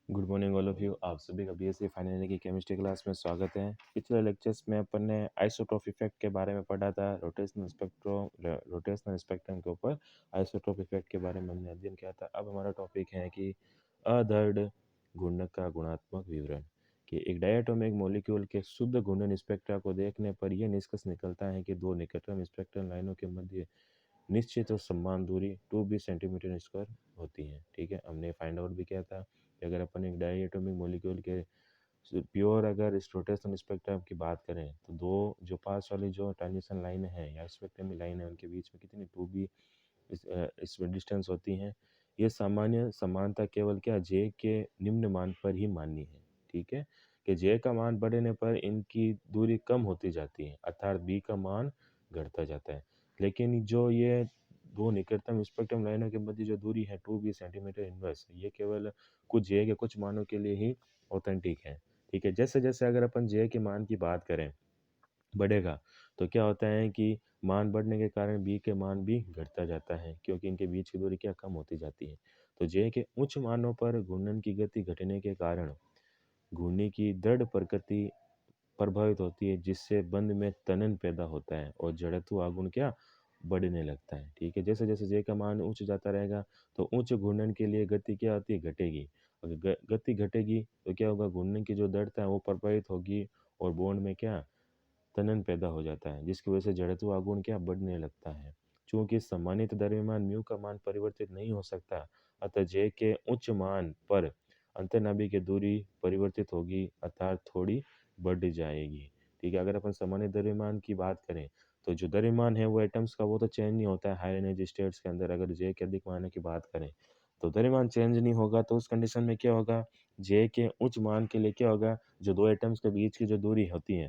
Good morning all of you. आप सभी का बीएससी फाइनल ईयर की केमिस्ट्री क्लास में स्वागत है। पिछले लेक्चर्स में अपन ने आइसोटोप इफेक्ट के बारे में पढ़ा था। रोटेशनल स्पेक्ट्रम के ऊपर आइसोटोप इफेक्ट के बारे में हमने अध्ययन किया था। अब हमारा टॉपिक है कि अदृढ़ घूर्णक का गुणात्मक विवरण। कि एक डायटोमिक मॉलिक्यूल के शुद्ध घूर्णन स्पेक्ट्रा को देखने पर यह निष्कर्ष निकलता है कि दो निकटतम स्पेक्ट्रल लाइनों के मध्य निश्चित और समान दूरी 2b सेंटीमीटर स्क्वायर होती है। ठीक है, हमने फाइंड आउट भी किया था कि अगर अपन एक डायटोमिक मॉलिक्यूल के प्योर अगर इस रोटेशनल स्पेक्ट्रम की बात करें तो दो जो पास वाली जो ट्रांजिशन लाइन है या स्पेक्ट्रम की लाइन है उनके बीच में कितनी 2b इसमें डिस्टेंस होती हैं। ये सामान्य समानता केवल क्या जे के निम्न मान पर ही मान्य है। ठीक है, कि जे का मान बढ़ने पर इनकी दूरी कम होती जाती है अर्थात बी का मान घटता जाता है। लेकिन जो ये दो निकटतम स्पेक्ट्रम लाइनों के मध्य जो दूरी है 2b सेंटीमीटर इनवर्स, ये केवल कुछ जे के कुछ मानों के लिए ही ऑथेंटिक है। ठीक है, जैसे जैसे अगर अपन जे के मान की बात करें बढ़ेगा तो क्या होता है कि मान बढ़ने के कारण बी के मान भी घटता जाता है क्योंकि इनके बीच की दूरी क्या कम होती जाती है। तो जे के उच्च मानों पर घूर्णन की गति घटने के कारण घूर्णी की दृढ़ प्रकृति प्रभावित होती है जिससे बंध में तनन पैदा होता है और जड़त्व आघूर्ण क्या बढ़ने लगता है। ठीक है, जैसे जैसे जे का मान ऊंच जाता रहेगा तो उच्च घूर्णन के लिए गति क्या होती है, घटेगी। अगर गति घटेगी तो क्या होगा, घूर्णन की जो दृढ़ता है वो प्रभावित होगी और बॉन्ड में क्या तनन पैदा हो जाता है जिसकी वजह से जड़त्व आघूर्ण क्या बढ़ने लगता है। चूंकि सम्मानित द्रव्यमान म्यू का मान परिवर्तित नहीं हो सकता, अतः जे के उच्च मान पर अंतर्नाभी की दूरी परिवर्तित होगी अर्थात थोड़ी बढ़ जाएगी। ठीक है, अगर अपन सामान्य द्रव्यमान की बात करें तो जो द्रव्यमान है वो एटम्स का वो तो चेंज नहीं होता है हाई एनर्जी स्टेट्स के अंदर। अगर जे के अधिक मान की बात करें तो द्रव्यमान चेंज नहीं होगा, तो उस कंडीशन में क्या होगा, जे के उच्च मान के लिए क्या होगा, जो दो एटम्स के बीच की जो दूरी होती है,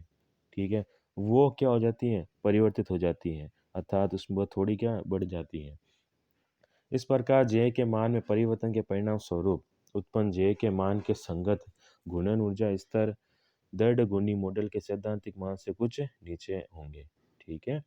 ठीक है, वो क्या हो जाती है, परिवर्तित हो जाती है अर्थात उसमें थोड़ी क्या बढ़ जाती है। इस प्रकार जे के मान में परिवर्तन के परिणाम स्वरूप उत्पन्न जे के मान के संगत घूर्णन ऊर्जा स्तर दृढ़ घूर्णी मॉडल के सैद्धांतिक मान से कुछ नीचे होंगे। ठीक है,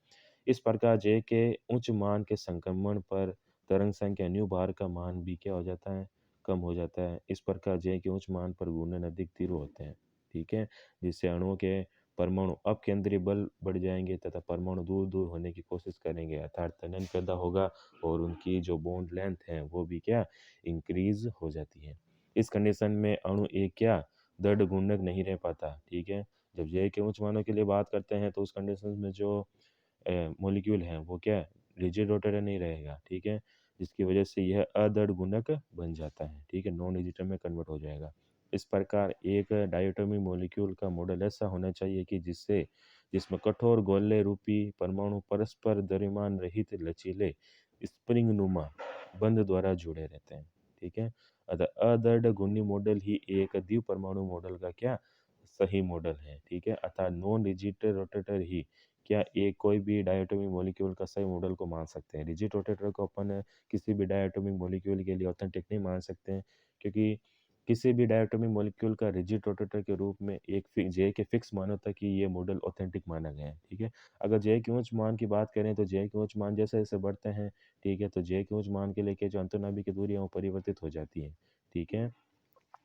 इस प्रकार जे के उच्च मान के संक्रमण पर तरंग संख्या न्यू बार का मान भी क्या हो जाता है, कम हो जाता है। इस प्रकार जे के उच्च मान पर घूर्णन अधिक तीव्र होते हैं। ठीक है, जिससे अणुओं के परमाणु अपकेंद्री बल बढ़ जाएंगे तथा परमाणु दूर दूर होने की कोशिश करेंगे अर्थात तनन पैदा होगा और उनकी जो बॉन्ड लेंथ है वो भी क्या इंक्रीज हो जाती है। इस कंडीशन में अणु एक क्या दृढ़ घूर्णक नहीं रह पाता। ठीक है, जब जे के उच्च मानों के लिए बात करते हैं तो उस कंडीशन में जो मॉलिक्यूल है वो क्या रिजिड रोटेटर नहीं रहेगा। ठीक है, जिसकी वजह से यह अदृढ़ गुणक बन जाता है। ठीक है, नॉन रिजिड में कन्वर्ट हो जाएगा। इस प्रकार एक डायटोमिक मॉलिक्यूल का मॉडल ऐसा होना चाहिए कि जिसमें कठोर गोले रूपी परमाणु परस्पर द्रव्यमान रहित लचीले स्प्रिंग नुमा बंध द्वारा जुड़े रहते हैं। ठीक है, अतः अदृढ़ घूर्णी मॉडल ही एक द्वि परमाणु मॉडल का क्या सही मॉडल है। ठीक है, अतः नॉन रिजिड रोटेटर ही क्या एक कोई भी डायटोमिक मॉलिक्यूल का सही मॉडल को मान सकते हैं। रिजिड रोटेटर को अपन किसी भी डायटोमिक मॉलिक्यूल के लिए ऑथेंटिक नहीं मान सकते हैं क्योंकि किसी भी डायटोमिक मॉलिक्यूल का रिजिड रोटेटर के रूप में एक जे के फिक्स मानों तक ही ये मॉडल ऑथेंटिक माना गया है। ठीक है, अगर जे के उच्च मान की बात करें तो जे के उच्च मान जैसे जैसे बढ़ते हैं, ठीक है, तो जे के उच्च मान के लेके जो अंतर्नाभी की दूरी है वो परिवर्तित हो जाती है। ठीक है,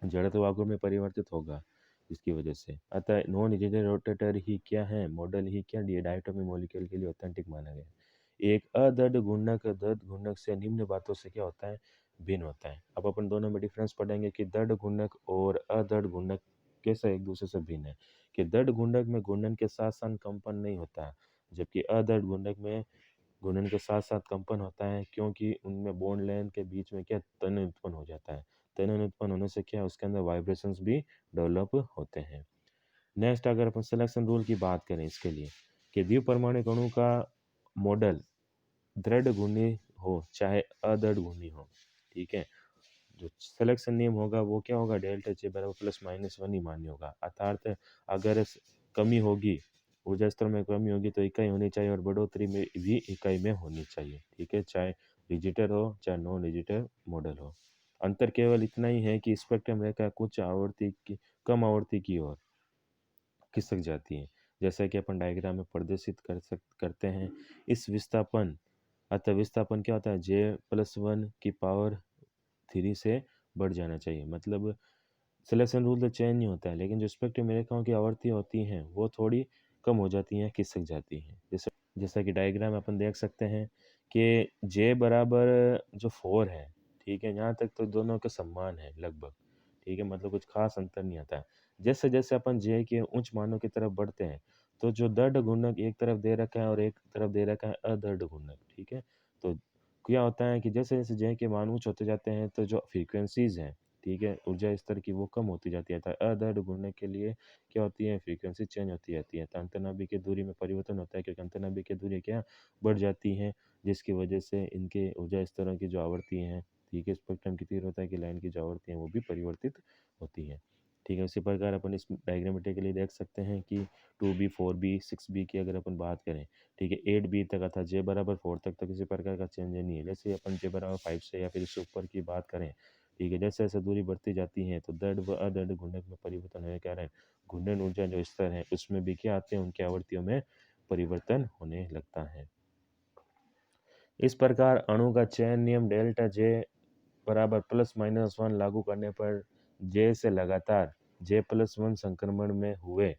जड़त्व आघूर्ण में परिवर्तित होगा इसकी वजह से। अतः नॉन रिजिड रोटेटर ही क्या है, मॉडल ही क्या डायटोमिक मॉलिक्यूल के लिए ऑथेंटिक माना गया है। एक अदृढ़ घूर्णक दृढ़ घूर्णक से निम्न बातों से क्या होता है, भिन्न होता है। अब अपन दोनों में डिफरेंस पढ़ेंगे कि दृढ़ घूर्णक और अदृढ़ घूर्णक कैसे एक दूसरे से भिन्न है। कि दृढ़ घूर्णक में घूर्णन के साथ साथ कंपन नहीं होता, जबकि अदृढ़ घूर्णक में घूर्णन के साथ साथ कंपन होता है क्योंकि उनमें बॉन्ड लेंथ के बीच में क्या तनन उत्पन्न हो जाता है। तनन उत्पन्न होने से क्या उसके अंदर वाइब्रेशंस भी डेवलप होते हैं। नेक्स्ट अगर अपन सिलेक्शन रूल की बात करें इसके लिए कि द्विपरमाणुक अणु का मॉडल दृढ़ घूर्णी हो चाहे अदृढ़ घूर्णी हो, ठीक है, जो सिलेक्शन नियम होगा वो क्या होगा, डेल्टा जे बराबर प्लस माइनस वन ही मान्य होगा। अर्थात अगर कमी होगी, ऊर्जा स्तर में कमी होगी तो इकाई होनी चाहिए और बढ़ोतरी में भी इकाई में होनी चाहिए। ठीक है, चाहे डिजिटल हो चाहे नॉन डिजिटल मॉडल हो। अंतर केवल इतना ही है कि स्पेक्ट्रम रेखा कुछ आवृत्ति की कम आवृत्ति की ओर खिसक जाती है, जैसा कि अपन डायग्राम में प्रदर्शित करते हैं। इस विस्थापन अतः विस्थापन क्या होता है, जे प्लस वन की पावर थ्री से बढ़ जाना चाहिए। मतलब सिलेक्शन रूल तो चेंज नहीं होता है, लेकिन जो स्पेक्ट्रम रेखाओं की आवर्ती होती हैं वो थोड़ी कम हो जाती हैं, खिसक जाती हैं। जैसे जैसा कि डायग्राम में अपन देख सकते हैं कि जे बराबर जो 4 है, ठीक है, यहाँ तक तो दोनों के समान है लगभग, ठीक है, मतलब कुछ खास अंतर नहीं आता है। जैसे जैसे अपन जे के उच्च मानों की तरफ बढ़ते हैं, तो जो दृढ़ गुणक एक तरफ दे रखा है और एक तरफ दे रखा है अदृढ़ गुणक, ठीक है। तो क्या होता है कि जैसे जैसे जे के मान उच्च होते जाते हैं, तो जो फ्रीक्वेंसीज हैं, ठीक है, ऊर्जा स्तर की वो कम होती जाती है। अदृढ़ गुणक के लिए क्या होती है, फ्रीक्वेंसी चेंज होती रहती है, तो अंतर्नाभिक दूरी में परिवर्तन होता है, क्योंकि अंतर्नाभिक दूरी क्या बढ़ जाती हैं, जिसकी वजह से इनके ऊर्जा स्तरों की जो आवृत्ति हैं, ठीक है, स्पेक्ट्रम की तीव्रता की लाइन की जो आवृत्ति है वो भी परिवर्तित होती है, ठीक है। उसी प्रकार अपन इस डायग्रामेटिकली देख सकते हैं कि 2B 4B 6B की अगर अपन बात करें, ठीक है, 8B तक अर्थात जे बराबर 4 तक तो किसी प्रकार का चेंज नहीं है। जैसे अपन जे बराबर 5 से या फिर इससे ऊपर की बात करें, ठीक है, जैसे जैसे दूरी बढ़ती जाती है तो दृढ़ व अदृढ़ घूर्णक में परिवर्तन होने के कारण घूर्णन ऊर्जा जो स्तर है उसमें भी क्या आते हैं, उनकी आवृत्तियों में परिवर्तन होने लगता है। इस प्रकार अणु का चयन नियम डेल्टा जे बराबर +-1 लागू करने पर जे से लगातार J+1 संक्रमण में हुए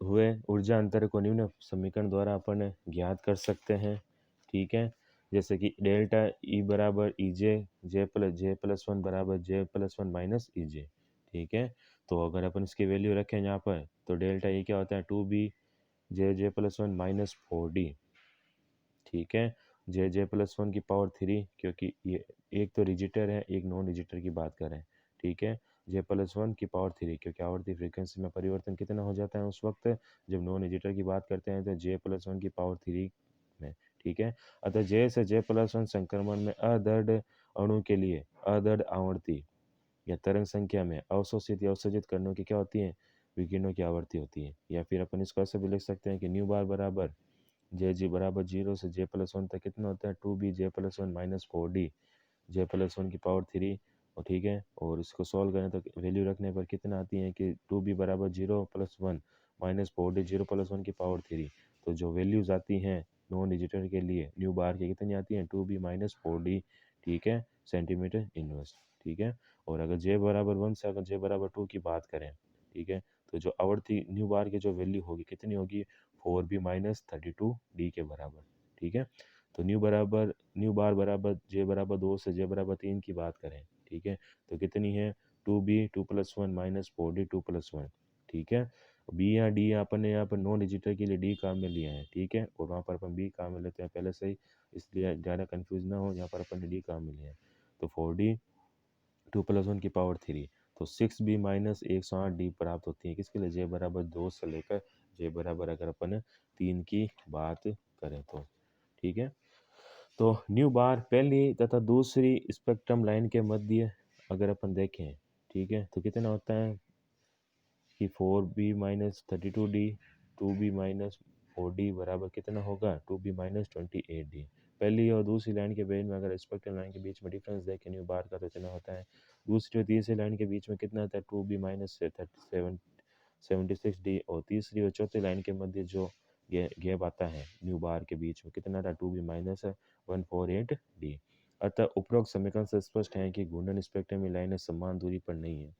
हुए ऊर्जा अंतर को निम्न समीकरण द्वारा अपन ज्ञात कर सकते हैं, ठीक है। जैसे कि डेल्टा ई बराबर ई जे प्लस वन बराबर J+1 माइनस ई जे, ठीक है। तो अगर अपन इसकी वैल्यू रखें यहाँ पर, तो डेल्टा ई क्या होता है, 2B J+1 माइनस 4D, ठीक है। J+1 की पावर 3, क्योंकि ये एक तो रिजिटर है, एक नॉन रिजिटर की बात करें, ठीक है। J+1 की पावर 3, क्योंकि आवर्ती फ्रीक्वेंसी में परिवर्तन कितना हो जाता है उस वक्त जब नॉन रिजिटर की बात करते हैं, तो J+1 की पावर 3 में, ठीक है। अतः J से J+1 संक्रमण में अदृढ़ अणु के लिए अदृढ़ आवर्ती या तरंग संख्या में अवशोषित या अवसर्जित कणों की क्या होती है, विकिरणों की आवर्ती होती है। या फिर अपन इसको ऐसे भी लिख सकते हैं कि न्यू बार बराबर जे जी बराबर 0 से J+1 तक कितना होता है, 2B J+1 minus 4D J+1 की पावर 3, और ठीक है। और इसको सॉल्व करें तो वैल्यू रखने पर कितना आती है कि 2B बराबर 0+1 माइनस 4D 0+1 की पावर 3। तो जो वैल्यूज आती हैं नॉन डिजिटल के लिए न्यू बार की कितनी आती हैं, 2B माइनस 4D, ठीक है, सेंटीमीटर इनवर्स, ठीक है। और अगर जे बराबर 1 से अगर जे बराबर 2 की बात करें, ठीक है, तो जो आवर्ती न्यू बार की जो वैल्यू होगी कितनी होगी, 4B माइनस 32D के बराबर, ठीक है। तो न्यू बार बराबर जे बराबर 2 से जे बराबर 3 की बात करें, ठीक है, तो कितनी है, 2B 2+1 माइनस 4D 2+1, ठीक है। बी या डी अपन ने यहाँ पर नॉन डिजिटल के लिए डी काम में लिया है, ठीक है, और वहाँ पर अपन बी काम में लेते हैं पहले से ही, इसलिए ज़्यादा कंफ्यूज ना हो, यहाँ पर अपन ने डी काम में लिया है। तो 4D 2+1 की पावर 3, तो 6B माइनस 108D प्राप्त होती है किसके लिए, जे बराबर 2 से लेकर जे बराबर अगर अपन 3 की बात करें तो, ठीक है। तो न्यू बार पहली तथा दूसरी स्पेक्ट्रम लाइन के मध्य अगर अपन देखें, ठीक है, तो कितना होता है कि 4B minus 32D 2B minus 4D बराबर कितना होगा, 2B माइनस 28D। पहली और दूसरी लाइन के बीच में अगर स्पेक्ट्रम लाइन के बीच में डिफरेंस देखें न्यू बार का, तो इतना होता है। दूसरी और तीसरी लाइन के बीच में कितना होता है, 2B माइनस 76D, और तीसरी और चौथी लाइन के मध्य जो गैप आता है न्यू बार के बीच में कितना था, 2B माइनस 148D। अतः उपरोक्त समीकरण से स्पष्ट है कि घूर्णन स्पेक्ट्रम की लाइनें समान दूरी पर नहीं है,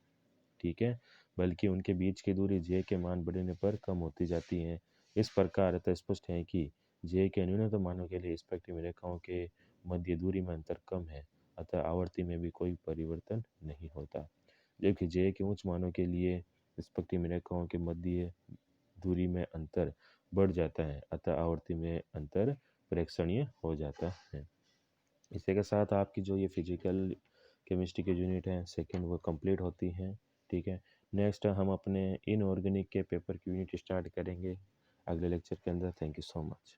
ठीक है, बल्कि उनके बीच की दूरी जे के मान बढ़ने पर कम होती जाती है। इस प्रकार अतः स्पष्ट है कि जे के न्यूनतम मानों के लिए स्पेक्ट्रम रेखाओं के मध्य दूरी में अंतर कम है, अतः आवर्ती में भी कोई परिवर्तन नहीं होता। जबकि जे के उच्च मानों के लिए स्पेक्ट्रम रेखाओं के मध्य दूरी में अंतर बढ़ जाता है, अतः आवर्ती में अंतर प्रेक्षणीय हो जाता है। इसी के साथ आपकी जो ये फिजिकल केमिस्ट्री की यूनिट है सेकंड वो कंप्लीट होती है, ठीक है। नेक्स्ट हम अपने इनऑर्गेनिक के पेपर की यूनिट स्टार्ट करेंगे अगले लेक्चर के अंदर। Thank you so much.